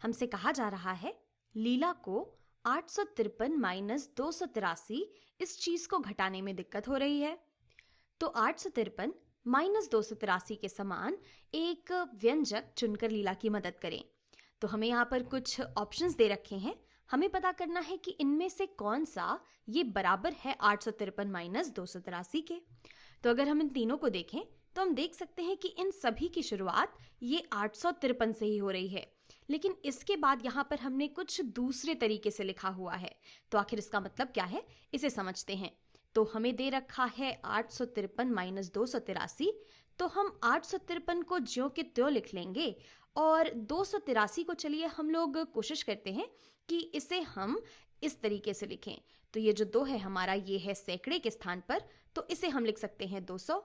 हमसे कहा जा रहा है लीला को 853 माइनस 283 इस चीज को घटाने में दिक्कत हो रही है। तो 853 माइनस 283 के समान एक व्यंजक चुनकर लीला की मदद करें। तो हमें यहाँ पर कुछ ऑप्शंस दे रखे हैं, हमें पता करना है कि इनमें से कौन सा ये बराबर है 853 माइनस 283 के। तो अगर हम इन तीनों को देखें तो हम देख सकते हैं कि इन सभी की शुरुआत ये 853 से ही हो रही है, लेकिन इसके बाद यहाँ पर हमने कुछ दूसरे तरीके से लिखा हुआ है। तो आखिर इसका मतलब क्या है, इसे समझते हैं। तो हमें दे रखा है 853 माइनस 283, तो हम 853 को ज्यों के त्यों लिख लेंगे और 283 को चलिए हम लोग कोशिश करते हैं कि इसे हम इस तरीके से लिखें। तो ये जो 2 है हमारा, ये है सैकड़े के स्थान पर, तो इसे हम लिख सकते हैं 200।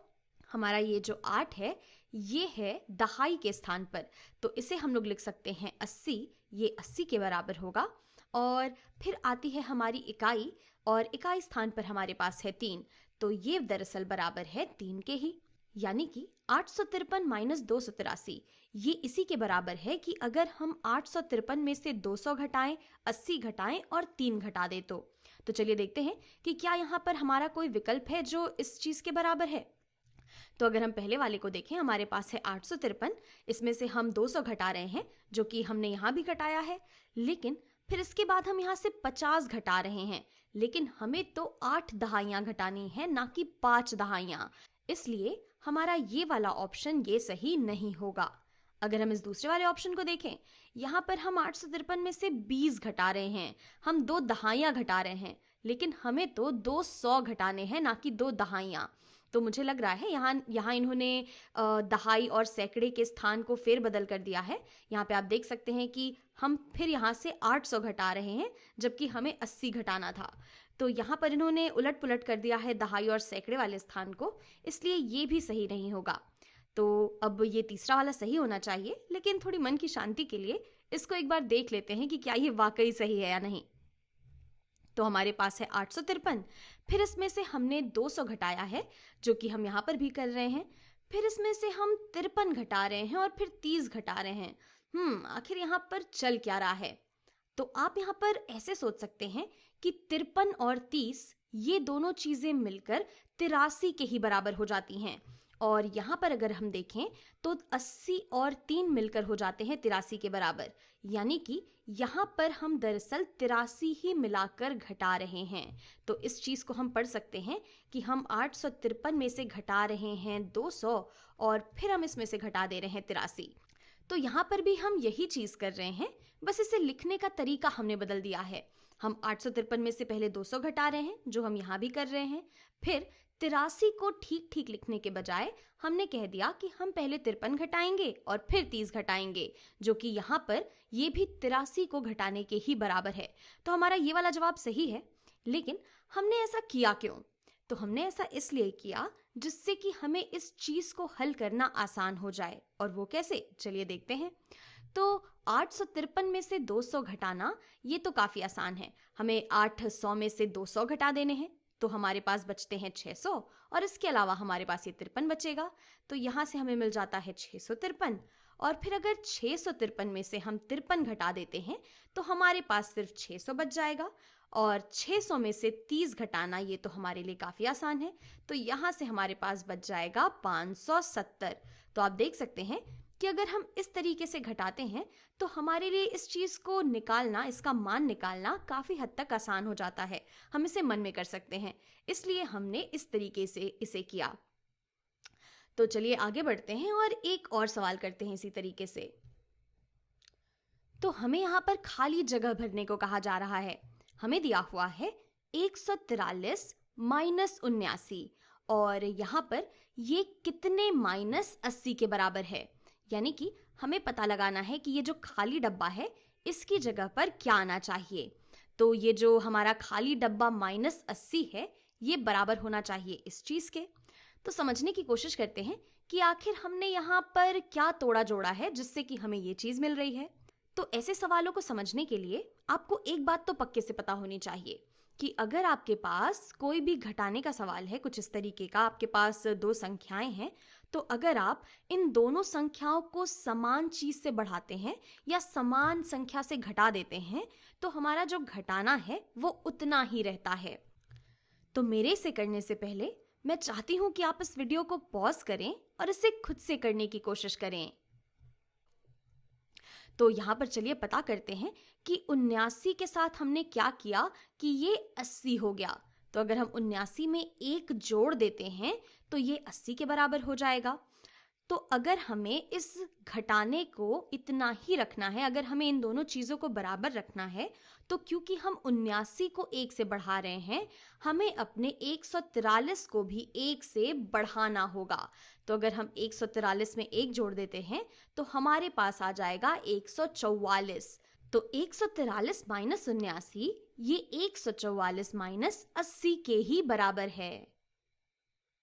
हमारा ये जो 8 है ये है दहाई के स्थान पर, तो इसे हम लोग लिख सकते हैं 80, ये 80 के बराबर होगा। और फिर आती है हमारी इकाई, और इकाई स्थान पर हमारे पास है 3, तो ये दरअसल बराबर है 3 के ही। यानी कि 853 माइनस 283 ये इसी के बराबर है कि अगर हम 853 में से 200 घटाएं, 80 घटाएं और 3 घटा दे तो चलिए देखते हैं कि क्या यहाँ पर हमारा कोई विकल्प है जो इस चीज के बराबर है। तो अगर हम पहले वाले को देखें, हमारे पास है 853, इसमें से हम 200 घटा रहे हैं जो कि हमने यहाँ भी घटाया है, लेकिन फिर इसके बाद हम यहाँ से 50 घटा रहे हैं, लेकिन हमें तो 8 दहाइयाँ घटानी है, ना कि 5 दहाइयाँ। इसलिए हमारा ये वाला ऑप्शन ये सही नहीं होगा। अगर हम इस दूसरे वाले ऑप्शन को देखें, यहाँ पर हम 853 में से 20 घटा रहे हैं, हम 2 दहाइयाँ घटा रहे हैं, लेकिन हमें तो 200 घटाने हैं, ना कि 2 दहाइयाँ। तो मुझे लग रहा है यहाँ इन्होंने दहाई और सैकड़े के स्थान को फेरबदल कर दिया है। यहाँ पे आप देख सकते हैं कि हम फिर यहाँ से 800 घटा रहे हैं, जबकि हमें 80 घटाना था। तो यहाँ पर इन्होंने उलट पुलट कर दिया है दहाई और सैकड़े वाले स्थान को, इसलिए ये भी सही नहीं होगा। तो अब ये तीसरा वाला सही होना चाहिए, लेकिन थोड़ी मन की शांति के लिए इसको एक बार देख लेते हैं कि क्या ये वाकई सही है या नहीं। तो हमारे पास है 853, फिर इसमें से हमने 200 घटाया है, जो कि हम यहाँ पर भी कर रहे हैं। फिर इसमें से हम 53 घटा रहे हैं और फिर 30 घटा रहे हैं। आखिर यहाँ पर चल क्या रहा है? तो आप यहाँ पर ऐसे सोच सकते हैं कि 53 और 30 ये दोनों चीजें मिलकर 83 के ही बराबर हो जाती हैं। और यहाँ पर अगर हम देखें तो 80 और 3 मिलकर हो जाते हैं 83 के बराबर, यानी कि यहाँ पर हम दरअसल 83 ही मिलाकर घटा रहे हैं। तो इस चीज को हम पढ़ सकते हैं कि हम 853 में से घटा रहे हैं 200 और फिर हम इसमें से घटा दे रहे हैं 83। तो यहाँ पर भी हम यही चीज कर रहे हैं, बस इसे लिखने का तरीका हमने बदल दिया है। हम 853 में से पहले 200 घटा रहे हैं, जो हम यहाँ भी कर रहे हैं। फिर 83 को ठीक ठीक लिखने के बजाय हमने कह दिया कि हम पहले 53 घटाएंगे और फिर 30 घटाएंगे, जो कि यहाँ पर ये भी 83 को घटाने के ही बराबर है। तो हमारा ये वाला जवाब सही है। लेकिन हमने ऐसा किया क्यों? तो हमने ऐसा इसलिए किया जिससे कि हमें इस चीज को हल करना आसान हो जाए। और वो कैसे, चलिए देखते हैं। तो 853 में से 200 घटाना ये तो काफी आसान है। हमें 800 में से 200 घटा देने हैं, तो हमारे पास बचते हैं 600 और इसके अलावा हमारे पास ये 53 बचेगा। तो यहाँ से हमें मिल जाता है 653। और फिर अगर 653 में से हम 53 घटा देते हैं तो हमारे पास सिर्फ 600 बच जाएगा। और 600 में से 30 घटाना ये तो हमारे लिए काफ़ी आसान है, तो यहाँ से हमारे पास बच जाएगा 570। तो आप देख सकते हैं कि अगर हम इस तरीके से घटाते हैं तो हमारे लिए इस चीज़ को निकालना, इसका मान निकालना काफ़ी हद तक आसान हो जाता है। हम इसे मन में कर सकते हैं, इसलिए हमने इस तरीके से इसे किया। तो चलिए आगे बढ़ते हैं और एक और सवाल करते हैं इसी तरीके से। तो हमें यहाँ पर खाली जगह भरने को कहा जा रहा है। हमें दिया हुआ है 143 माइनस 79, और यहाँ पर ये कितने माइनस 80 के बराबर है। यानी कि हमें पता लगाना है कि ये जो खाली डब्बा है इसकी जगह पर क्या आना चाहिए। तो ये जो हमारा खाली डब्बा माइनस 80 है ये बराबर होना चाहिए इस चीज के। तो समझने की कोशिश करते हैं कि आखिर हमने यहाँ पर क्या तोड़ा जोड़ा है जिससे कि हमें ये चीज मिल रही है। तो ऐसे सवालों को समझने के लिए आपको एक बात तो पक्के से पता होनी चाहिए कि अगर आपके पास कोई भी घटाने का सवाल है, कुछ इस तरीके का, आपके पास दो संख्याएं हैं, तो अगर आप इन दोनों संख्याओं को समान चीज से बढ़ाते हैं या समान संख्या से घटा देते हैं तो हमारा जो घटाना है वो उतना ही रहता है। तो मेरे से करने से पहले मैं चाहती हूं कि आप इस वीडियो को पॉज करें और इसे खुद से करने की कोशिश करें। तो यहाँ पर चलिए पता करते हैं कि 79 के साथ हमने क्या किया कि ये 80 हो गया। तो अगर हम 79 में 1 जोड़ देते हैं तो ये 80 के बराबर हो जाएगा। तो अगर हमें इस घटाने को इतना ही रखना है, अगर हमें इन दोनों चीज़ों को बराबर रखना है, तो क्योंकि हम 79 को 1 से बढ़ा रहे हैं, हमें अपने 143 को भी 1 से बढ़ाना होगा। तो अगर हम 143 में 1 जोड़ देते हैं तो हमारे पास आ जाएगा 144। तो 143 माइनस 79 ये 144 माइनस 80 के ही बराबर है।